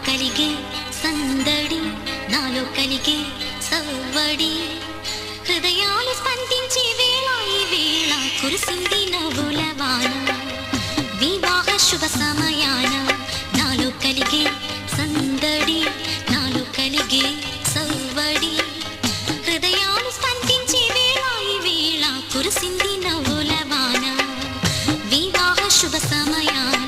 కలిగే సందడి, నాలో కలిగే సవ్వడి, హృదయాలు స్పందించే వేళ ఈ వేళ కురిసింది నవ్వుల వాన. వివాహ శుభ సమయాన నాలో కలిగే సందడి, నాలో కలిగే సవ్వడి, హృదయాలు స్పందించే వేళ ఈ వేళ కురిసింది నవ్వుల వాన. వివాహ శుభ సమయాన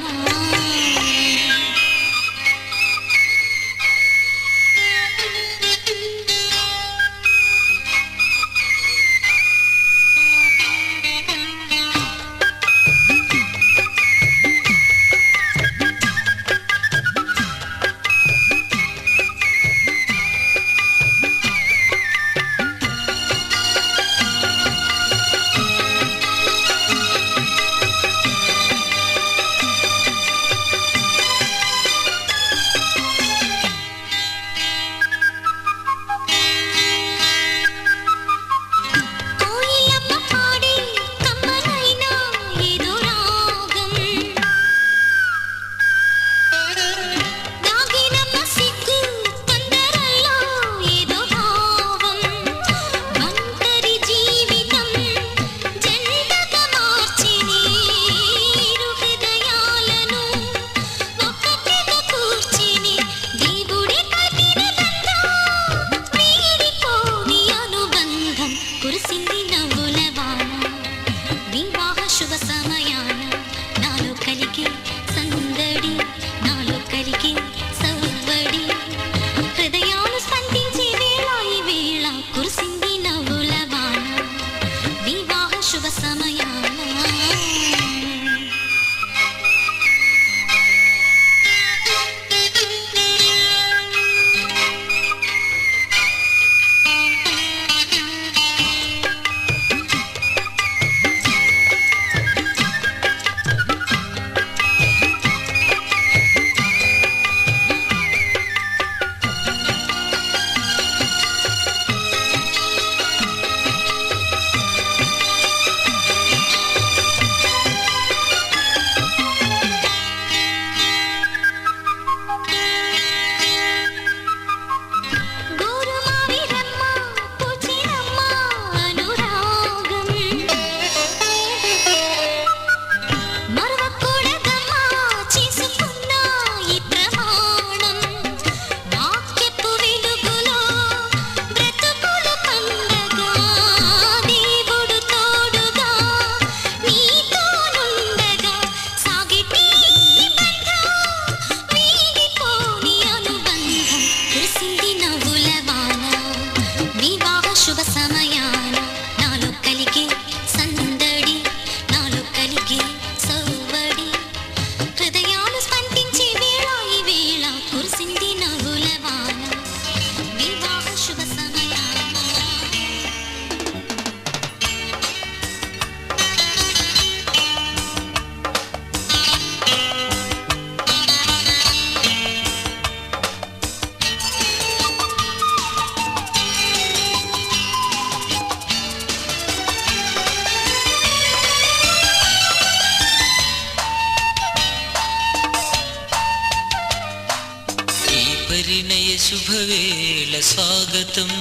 పరిణయ శుభవేళ స్వాగతం,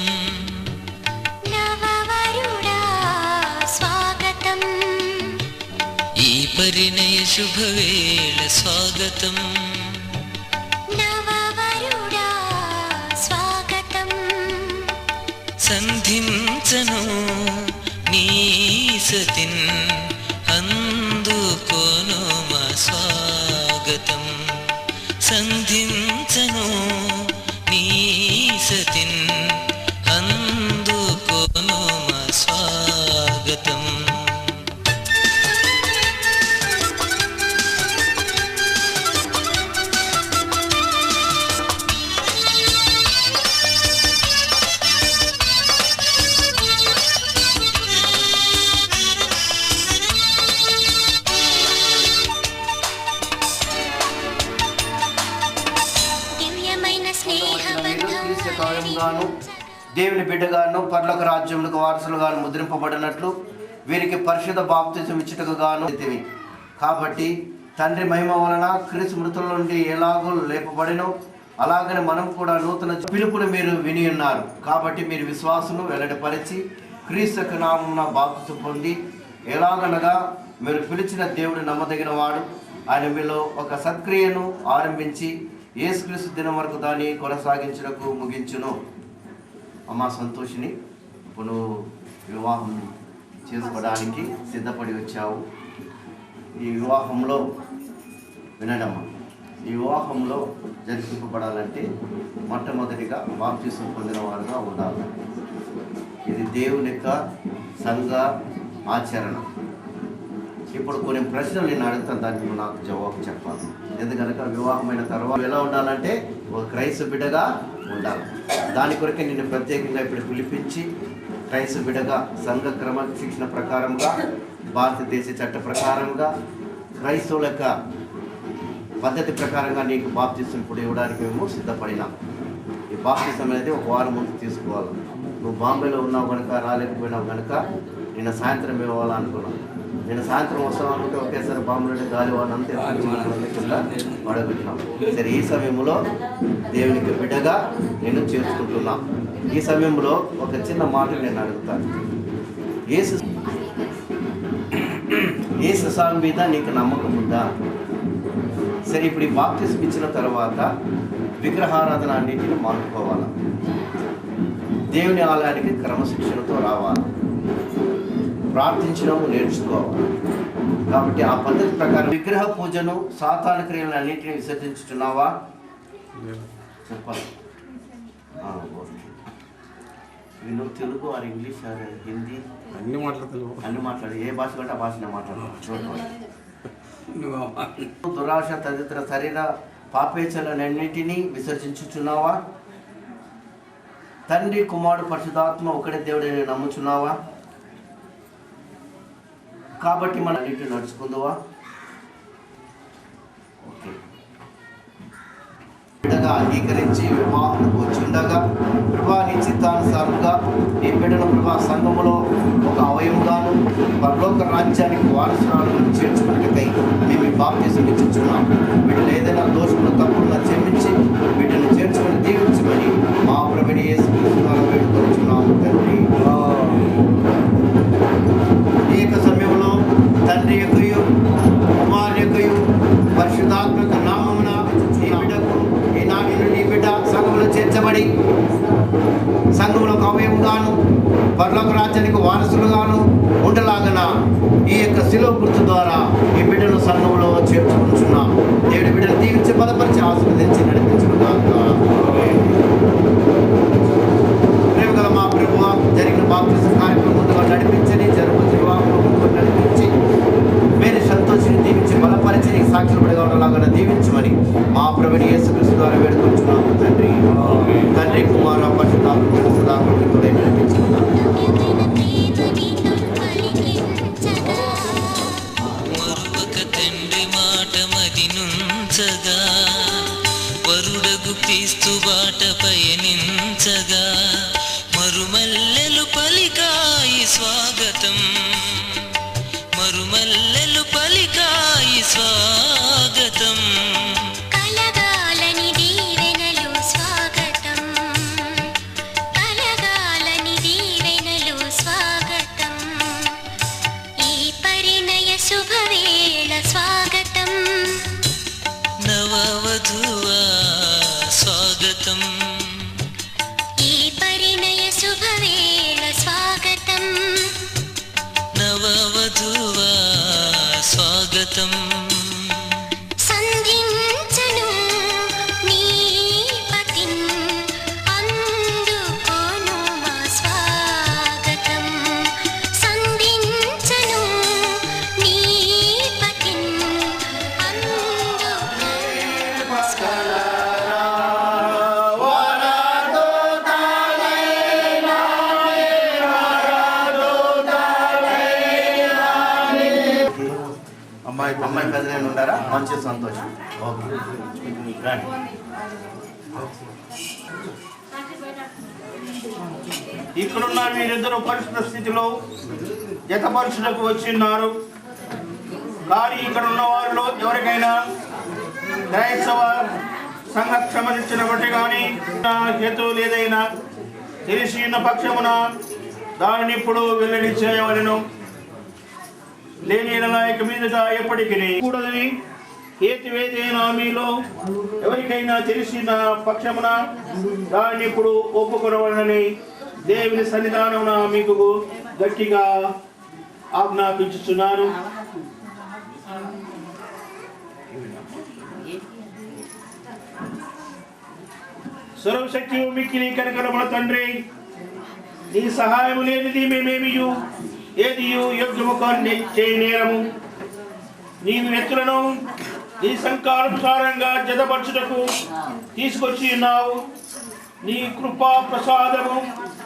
నవవరుడా స్వాగతం. ఈ పరిణయ శుభవేళ స్వాగతం, నవవరుడా స్వాగతం. సంధించను నీ సతిన్ అందుకోను మా స్వాగతం. సంధించను నీ సతిన్ అందుకోను మా స్వాగతం. దేవుని బిడ్డగాను పరలోక రాజ్యములకు వారసులుగాను ముద్రింపబడినట్లు వీరికి పరిశుద్ధ బాప్తిజం ఇచ్చుటకు గాను కాబట్టి తండ్రి మహిమ వలన క్రీస్తు మృతుల నుండి ఎలాగూ లేపబడినో అలాగనే మనం కూడా నూతన పిలుపును మీరు విని ఉన్నారు కాబట్టి మీరు విశ్వాసను వెల్లడిపరిచి క్రీస్తు నామమున బాప్తిసం పొంది ఎలాగనగా మీరు పిలిచిన దేవుడు నమ్మదగిన వాడు, ఆయన మీలో ఒక సత్క్రియను ఆరంభించి యేసుక్రీస్తు దినం వరకు దాన్ని కొనసాగించుటకు ముగించును. అమ్మ సంతోషిని, ఇప్పుడు నువ్వు వివాహం చేసుకోవడానికి సిద్ధపడి వచ్చావు. ఈ వివాహంలో వినడమ్మా, ఈ వివాహంలో జరిపింపబడాలంటే మొట్టమొదటిగా బాప్తిసం పొందిన వారుగా ఉండాలి. ఇది దేవుని యొక్క సంఘ ఆచరణ. ఇప్పుడు కొన్ని ప్రశ్నలు నేను అడుగుతాను, దానికి నాకు జవాబు చెప్పాలి. ఎందుకనగా వివాహమైన తర్వాత ఎలా ఉండాలంటే ఒక క్రైస్తవ బిడ్డగా ఉండాలి. దాని కొరకే నిన్ను ప్రత్యేకంగా ఇప్పుడు పిలిపించి క్రైస్తవ బిడ్డగా సంఘ క్రమశిక్షణ ప్రకారంగా, భారతదేశ చట్ట ప్రకారంగా, క్రైస్తవుల యొక్క పద్ధతి ప్రకారంగా నీకు బాప్తిసం ఇప్పుడు ఇవ్వడానికి మేము సిద్ధపడినాం. ఈ బాప్తిసం అనేది ఒక వారం ముందు తీసుకోవాలి. నువ్వు బాంబేలో ఉన్నావు కనుక రాలేకపోయినావు కనుక నిన్న సాయంత్రం ఇవ్వాలనుకున్నావు. నేను సాయంత్రం వస్తాను అనుకుంటే ఒకేసారి బాంబులోనే గాలి వాళ్ళంతా కింద పడబెట్టినాం. సరే, ఈ సమయంలో దేవునికి బిడ్డగా నేను చేర్చుకుంటున్నా. ఈ సమయంలో ఒక చిన్న మాట నేను అడుగుతాను. యేసు స్వామి మీద నీకు నమ్మకం ఉందా? సరే, ఇప్పుడు ఈ బాప్తిసం ఇచ్చిన తర్వాత విగ్రహారాధన అన్నింటినీ మానుకోవాలి. దేవుని ఆలయానికి క్రమశిక్షణతో రావాలి. ప్రార్థించడము నేర్చుకోవాలి. కాబట్టి ఆ పద్ధతి ప్రకారం విగ్రహ పూజను, సాతాన క్రియలను అన్నింటినీ విసర్జించుతున్నావా? చెప్పాలి. నువ్వు Telugu or English or Hindi అన్ని మాట్లాడు. ఏ భాష కంటే ఆ భాషనే మాట్లాడు. దురాశ తదితర శరీర పాపేచ్ఛలన్నింటినీ విసర్జించుచున్నావా? తండ్రి, కుమారుడు, పరిశుద్ధాత్మ ఒకటే దేవుడిని నమ్ముచున్నావా? కాబట్టి మన అన్నింటినీ నడుచుకుందువా? ఓకే. బిడ్డగా అంగీకరించి వివాహంకు వచ్చిండగా ప్రభా నీ చిత్తానుసారంగా ఈ బిడ్డను ప్రభా సంఘములో ఒక అవయముగాను పరలోక రాజ్యానికి వారసురాలను చేర్చుకున్నకై మేము ఈ బాప్తిసం ఇచ్చుచున్నాం. బిడ్డలు ఏదైనా దోషములు తప్పులను క్షమించి బిడ్డను చేర్చుకుని దీవించమని మా ప్రభువైన యేసుక్రీస్తు ద్వారా వేడుకొనుచున్నాము తండ్రి. ఈ యొక్క సమయంలో తండ్రి యొక్కయు కుమారుని యొక్కయు పరిశుద్ధాత్మక నామమున ఈ బిడ్డకు ఈనాటి నుండి ఈ బిడ్డ సంఘంలో చేర్చబడి సంఘంలో ఒక అవయముగాను పరలోక రాజ్యానికి వారసులుగాను ఉండలాగన ఈ యొక్క శిలువ గుర్తు ద్వారా ఈ బిడ్డను సంఘంలో చేర్చుకుంటున్నాం. దేవుడి బిడ్డను దీవించి బలపరిచి ఆశీర్వదించి నడిపించుగాక. ప్రేమగల మా ప్రభువా, జరిగిన బాప్తిసం కార్యక్రమం ముందుగా నడిపించని, జరుగుతున్న వివాహంలో ముందుగా నడిపించి మీరు సంతోషిని దీవించి బలపరిచి నీకు సాక్షులుగా ఉండలాగా దీవించమని మా ప్రభువైన యేసుక్రీస్తు ద్వారా వేడుకొంచున్నాము తండ్రి. తండ్రి, కుమార, పరిశుద్ధాత్మ సదాకాలం తోడై నడిపించుకున్నాము. మరువక తండ్రి మాట మది నుంచగా, వరుడగు క్రీస్తు బాట పయనించగా, మరుమల్లెలు పలికాయి స్వాగతం, మరుమల్లెలు పలికాయి స్వాగతం. కలగాలని దీవెనలు స్వాగతం, కలగాలని దీవెనలు స్వాగతం. ఈ పరిణయ శుభవేళ స్వాగతం, నవవధువా స్వాగతం, ఈ పరిణయ శుభవేళ స్వాగతం. నవవధువా స్వాగతం. సంధించను నీ పతిన్, అందుకోను మా స్వాగతం. సంధించను నీ పతిన్, అందుకోను మా స్వాగతం. అమ్మాయి పెద్దలు ఉంటారా? మంచి సంతోషం. ఓకే, రండి. ఇక్కడున్న వీరిద్దరు పరిశుద్ధ స్థితిలో జతపరుచులకు వచ్చిన్నారు. కానీ ఇక్కడ ఉన్న వారిలో ఎవరికైనా క్రైస్తవ సంఘక్షమనిచ్చిన బట్టి కానీ హేతు లేదైనా తెలిసి ఉన్న పక్షమున దానిని ఇప్పుడు వెల్లడి చేయవలెను. లేని ఇక మీదట ఎప్పటికీ కూడదని హేతువేదైనా మీలో ఎవరికైనా తెలిసిన పక్షమున దానిని ఇప్పుడు ఒప్పుకొనవలనని దేవుని సన్నిధానమున మీకు గట్టిగా ఆజ్ఞాపించుచున్నాను. సర్వశక్తి మిక్కిలి కనికరముల తండ్రి, నీ సహాయము లేనిది మేమేమియు ఏదియు యోగ్యము చేయనేరము. నీవు వ్యక్తులను నీ సంకల్పానుసారంగా జతపరచుటకు తీసుకొచ్చి ఉన్నావు. నీ కృపా ప్రసాదము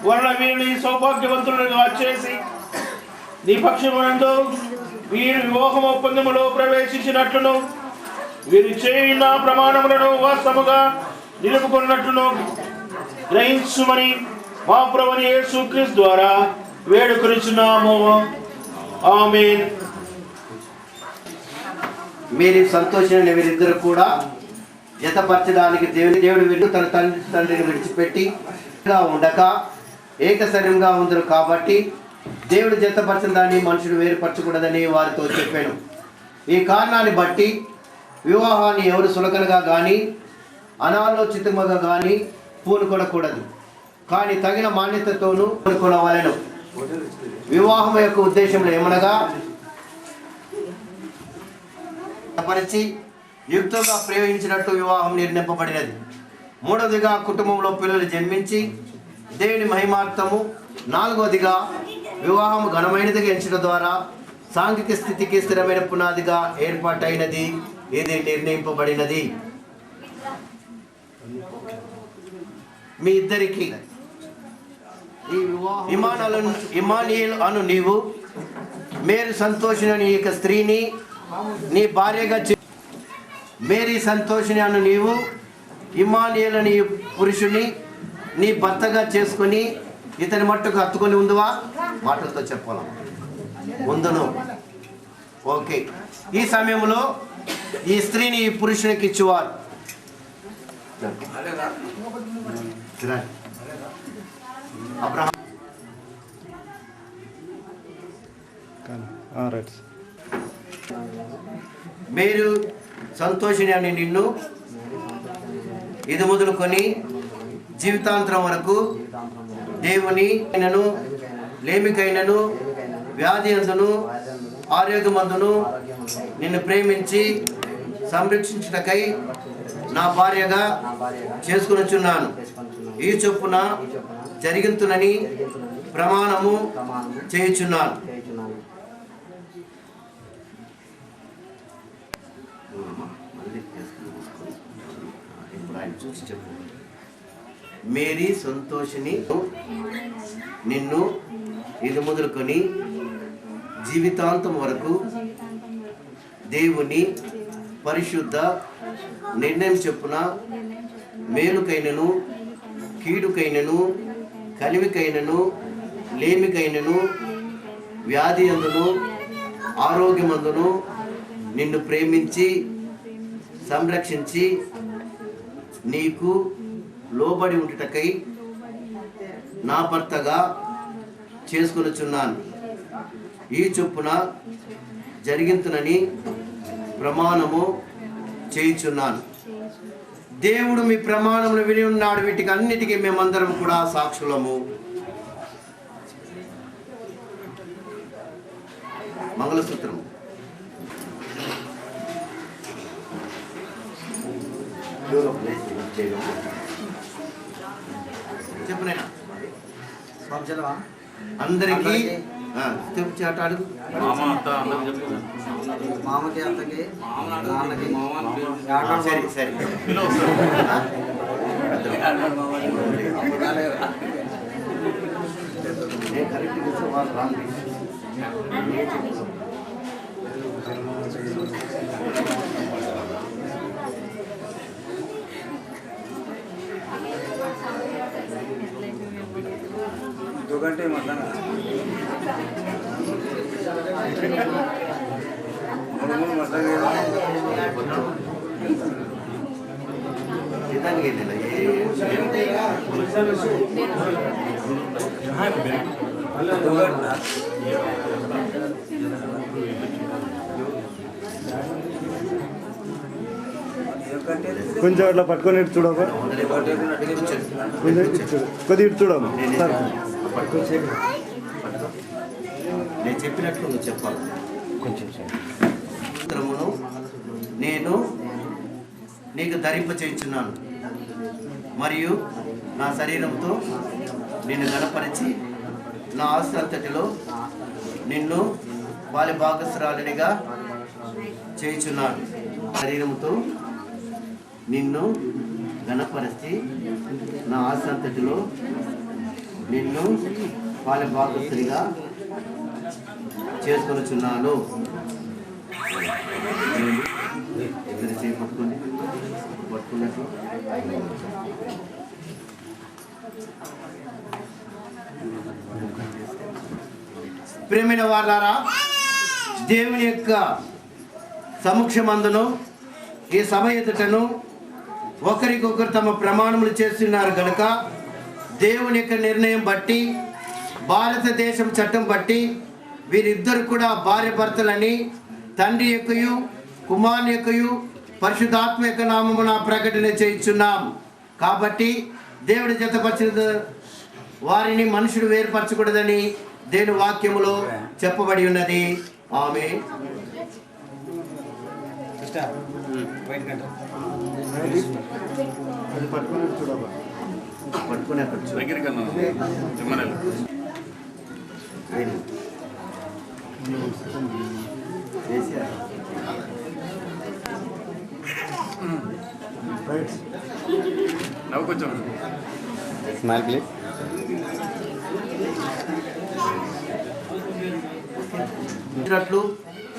వలన వీరిని సౌభాగ్యవంతులుగా చేసి నీ పక్షమునందు వీరు వివాహం ఒప్పందములో ప్రవేశించినట్లును వీరు చేయున్న ప్రమాణములను వాస్తవముగా నిలుపుకున్నట్లును గ్రహించుమని మా ప్రభువైన యేసుక్రీస్తు ద్వారా వేడుకొనుచున్నాము. ఆమేన్. మీరు సంతోషమైన వీరిద్దరు కూడా జతపరచడానికి దేవుడు వీళ్ళు తన తండ్రిని విడిచిపెట్టి ఉండక ఏక శరీరంగా ఉందరు కాబట్టి దేవుడు జతపరచిన దాన్ని మనుషుడు వేరుపరచకూడదని వారితో చెప్పాను. ఈ కారణాన్ని బట్టి వివాహాన్ని ఎవరు సులకనగా కానీ అనాలోచితంగా కానీ పూనుకొనకూడదు, కానీ తగిన మాన్యతతోనూ పూనుకొనవలెను. వివాహం యొక్క ఉద్దేశంలో ఏమనగా పరిచి యుక్తంగా ప్రయోగించినట్టు వివాహం నిర్ణయింపబడినది. మూడవదిగా కుటుంబంలో పిల్లలు జన్మించి దేవుని మహిమార్థము. నాలుగవదిగా వివాహం ఘనమైనదిగా ఎంచడం ద్వారా సాంఘిక స్థితికి స్థిరమైన పునాదిగా ఏర్పాటైనది. ఇది నిర్ణయింపబడినది. మీ ఇద్దరికి ఇమానియేల్ అను నీవు మేరీ సంతోషిని నీ యొక్క స్త్రీని నీ భార్యగా మేరీ సంతోషిని అను నీవు ఇమానియేల్ నీ పురుషుని నీ భర్తగా చేసుకొని ఇతని మట్టుకు హత్తుకొని ఉందివా? మాటలతో చెప్పాల ఉందును. ఓకే. ఈ సమయంలో ఈ స్త్రీని ఈ పురుషునికి ఇచ్చేవారు. అబ్రహాం మీరు సంతోషిని అని నిన్ను ఇది మొదలుకొని జీవితాంతరం వరకు దేవుని లేమికైనను వ్యాధి అందును ఆరోగ్యమందును నిన్ను ప్రేమించి సంరక్షించుటకై నా భార్యగా చేసుకునిచున్నాను. ఈ చొప్పున జరిగింతునని ప్రమాణము చేయుచున్నాను. మేరీ సంతోషిని నిన్ను ఇది మొదలుకొని జీవితాంతం వరకు దేవుని పరిశుద్ధ నిర్ణయం చొప్పున మేలుకైనను కీడుకైనను కలిమికైనను లేమికైనను వ్యాధి అందును ఆరోగ్యమందును నిన్ను ప్రేమించి సంరక్షించి నీకు లోబడి ఉండుటకై నా భర్తగా చేసుకొనుచున్నాను. ఈ చొప్పున జరిగింతునని ప్రమాణము చేయుచున్నాను. దేవుడు మీ ప్రమాణమును విని ఉన్నాడు. వీటికి అన్నిటికీ మేమందరం కూడా సాక్షులము. మంగళసూత్రము. చెప్పునైనా అందరికీ చాటాడు. మామకి అత్తకి నాన్నకి సరే సరే दो घंटे मतलब मतलब నిదానికి కొంచెం అట్లా పట్టుకొని ఇటు చూడమ్మా, కొద్దిగా ఇటు చూడమ్మా సార్. నేను చెప్పినట్లు నువ్వు చెప్పాలి. కొంచెం నేను నీకు ధరింప చేయించున్నాను మరియు నా శరీరంతో నిన్ను గణపరిచి నా ఆస్తి అంతటిలో నిన్ను వాళ్ళ భాగస్రాలునిగా చేయించున్నాను. శరీరంతో నిన్ను గణపరిచి నా ఆస్తి అంతటిలో నిన్ను వాళ్ళ భాగస్సునిగా చేసుకొనుచున్నాను. ఇద్దరు చేయి పట్టుకున్నట్లు ప్రేమైన వారలారా, దేవుని యొక్క సమక్షమందును ఈ సభ ఎదుటను ఒకరికొకరు తమ ప్రమాణములు చేస్తున్నారు కనుక దేవుని యొక్క నిర్ణయం బట్టి, భారతదేశం చట్టం బట్టి వీరిద్దరు కూడా భార్య భర్తలని తండ్రి యొక్కయు కుమారుని యొక్కయు పరిశుద్ధాత్మ యొక్క నామమున ప్రకటన చేయించున్నాం. కాబట్టి దేవుడి జతపరిచిన వారిని మనుషుడు వేరుపరచకూడదని దేవుని వాక్యములో చెప్పబడి ఉన్నది. ఆమేన్. పట్టుకునే కొంచెం స్మైల్ ప్లీజ్.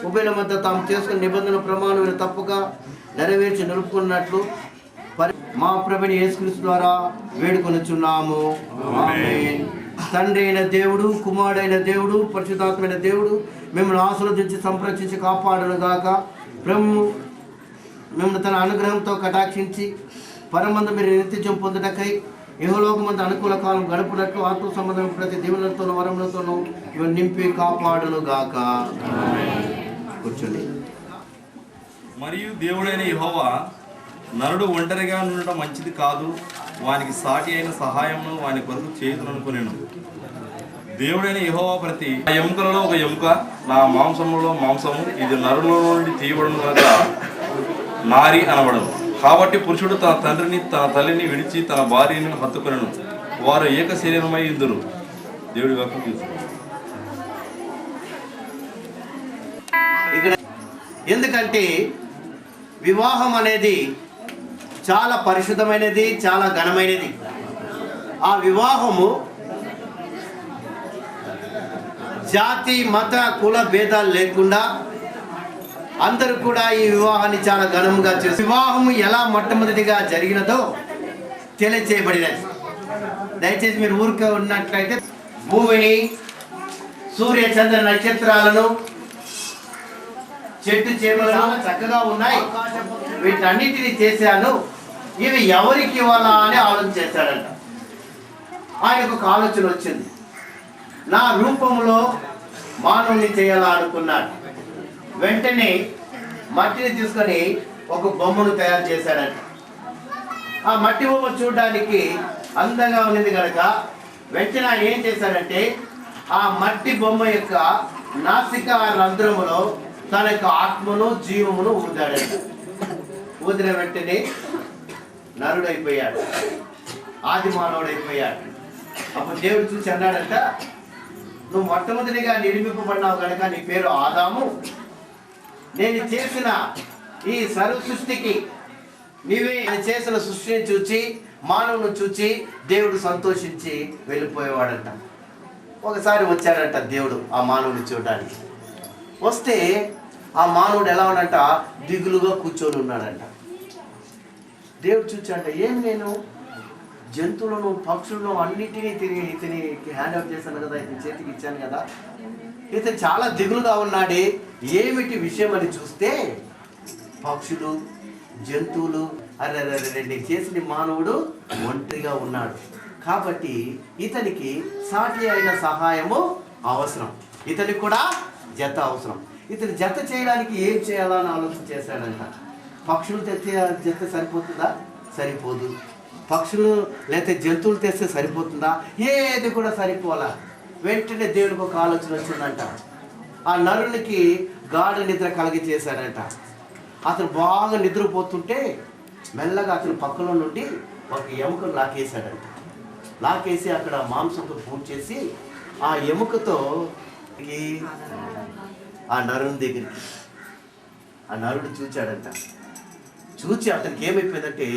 ఉభయుల మధ్య తాము చేసుకున్న నిబంధన ప్రమాణం తప్పక నెరవేర్చి నిలుపుకున్నట్లు మా ప్రభుని యేసుక్రీస్తు ద్వారా వేడుకొనుచున్నాము. ఆమేన్. తండ్రి అయిన దేవుడు, కుమారుడైన దేవుడు, పరిశుద్ధాత్మైన దేవుడు మిమ్మల్ని ఆశీర్వదించి సంరక్షించి కాపాడును గాక. మిమ్మల్ని తన అనుగ్రహంతో కటాక్షించి పరమందు మీరు నిత్యం పొందుటకై ఇహలోకమందు అనుకూల కాలం గడుపునట్లు ఆత్మ సంబంధం ప్రతి దీవులతోనూ వరములతోనూ నింపి కాపాడును గాక. కూర్చోండి. మరియు దేవుడైన యెహోవా నరుడు ఒంటరిగా ఉండటం మంచిది కాదు, వానికి సాటి అయిన సహాయమును వాని కొరకు చేయుదుననుకొనెను. దేవుడైన యెహోవా ప్రతి ఆ ఎముకలలో ఒక ఎముక, నా మాంసములో మాంసము, ఇది నరులో నుండి తీయబడును కనుక నారి అనబడను. కాబట్టి పురుషుడు తన తండ్రిని తన తల్లిని విడిచి తన భార్యను హత్తుకొనెను, వారు ఏక శరీరమై ఇందురు. దేవుడి వాక్యం తీసుకు. ఎందుకంటే వివాహం అనేది చాలా పరిశుద్ధమైనది, చాలా ఘనమైనది. ఆ వివాహము జాతి మత కుల భేదాలు లేకుండా అందరూ కూడా ఈ వివాహాన్ని చాలా ఘనంగా చేస్తారు. వివాహము ఎలా మొట్టమొదటిగా జరిగినదో తెలియచేయబడినది. దయచేసి మీరు ఊరికే ఉన్నట్లయితే భూమిని, సూర్య చంద్ర నక్షత్రాలను, చెట్టు చేమలు చాలా చక్కగా ఉన్నాయి, వీటన్నిటిని చేశాను, ఇవి ఎవరికి ఇవ్వాలా అని ఆలోచన చేశాడంట. ఆయనకు ఒక ఆలోచన వచ్చింది, నా రూపంలో మానవుని చేయాలా అనుకున్నాడు. వెంటనే మట్టిని తీసుకొని ఒక బొమ్మను తయారు చేశాడంట. ఆ మట్టి బొమ్మ చూడడానికి అందంగా ఉన్నది కనుక వెంటనే ఆయన ఏం చేశాడంటే ఆ మట్టి బొమ్మ యొక్క నాసిక రంధ్రములో తన యొక్క ఆత్మను జీవమును ఊదాడంట. ఊదిన వెంటనే నరుడైపోయాడు, ఆది మానవుడైపోయాడు. అప్పుడు దేవుడు చూసి అన్నాడంట, నువ్వు మొట్టమొదటిగా నిర్మింపబడినావు కనుక నీ పేరు ఆదాము. నేను చేసిన ఈ సర్వ సృష్టికి నీవే చేసిన సృష్టిని చూచి మానవుని చూచి దేవుడు సంతోషించి వెళ్ళిపోయేవాడంట. ఒకసారి వచ్చాడంట దేవుడు ఆ మానవుని చూడడానికి. వస్తే ఆ మానవుడు ఎలా ఉన్నాడంట, దిగులుగా కూర్చొని ఉన్నాడంట. దేవుడు చూచాడంట, ఏం నేను జంతువులను పక్షులను అన్నిటినీ ఇతని హ్యాండ్ అవుట్ చేశాను కదా, ఇతని చేతికి ఇచ్చాను కదా, ఇతను చాలా దిగులుగా ఉన్నాడే, ఏమిటి విషయం అని చూస్తే పక్షులు, జంతువులు అరే నేను చేసిన మానవుడు ఒంటరిగా ఉన్నాడు, కాబట్టి ఇతనికి సాటి అయిన సహాయము అవసరం, ఇతనికి కూడా జత అవసరం. ఇతని జత చేయడానికి ఏం చేయాలని ఆలోచన చేశాడంట. పక్షులు తెచ్చే జత సరిపోతుందా? సరిపోదు. పక్షులు లేకపోతే జంతువులు తెస్తే సరిపోతుందా? ఏది కూడా సరిపోలా. వెంటనే దేవునికి ఒక ఆలోచన వచ్చిందంట. ఆ నరునికి గాఢ నిద్ర కలిగి చేశాడంట. అతను బాగా నిద్రపోతుంటే మెల్లగా అతని పక్కలో నుండి ఒక ఎముకను లాకేశాడంట. లాకేసి అక్కడ మాంసంతో పూజ చేసి ఆ ఎముకతో ఆ నరుని దగ్గరికి ఆ నరుడు చూచాడంట. చూచి అతనికి ఏమైపోయిందంటే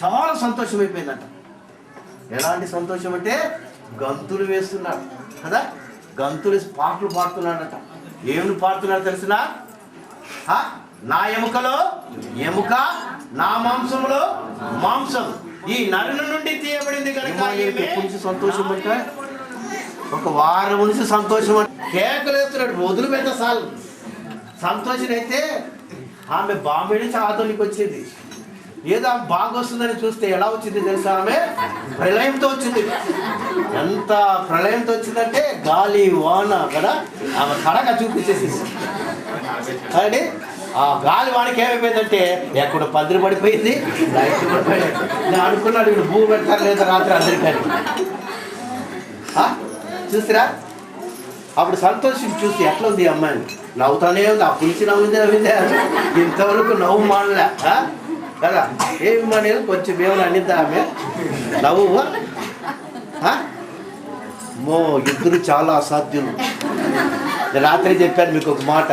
చాలా సంతోషం అయిపోయిందంట. ఎలాంటి సంతోషం అంటే గంతులు వేస్తున్నాడు కదా, గంతులు పాటలు పాడుతున్నాడట. ఏమి పాడుతున్నాడు తెలిసిన? నా ఎముకలో ఎముక, నా మాంసంలో మాంసం, ఈ నరుని నుండి తీయబడింది కనుక ఎప్పటి నుంచి సంతోషం అంటే ఒక వారం నుంచి సంతోషం అంటే కేకలేస్తున్నాడు. వదులు పెద్ద సార్లు సంతోషం అయితే ఆమె బాంబే నుంచి ఆదోనికి వచ్చింది. ఏదో ఆమె బాగా వస్తుందని చూస్తే ఎలా వచ్చింది తెలుసా? ఆమె ప్రళయంతో వచ్చింది. ఎంత ప్రళయంతో వచ్చిందంటే గాలి వాన కదా, ఆమె కడక చూపించేసింది. కానీ ఆ గాలి వానికి ఏమైపోయిందంటే ఎక్కడ పదిరి పడిపోయింది, లైట్ పడిపోయింది. నేను అనుకున్నాడు ఇక్కడ భూ పెడతారు లేదా రాత్రి అందరికని. చూసిరా అప్పుడు సంతోషం చూసి ఎట్లా ఉంది అమ్మాయిని, నవ్వుతానే ఉంది. ఆ పులిచి నవ్వుందే ఇంతవరకు నవ్వు మానలే కదా. ఏమి మానేది కొంచెం ఏమైనా అనిద్దా ఆమె నవ్వు? ఇద్దరు చాలా అసాధ్యులు. రాత్రి చెప్పాను మీకు ఒక మాట.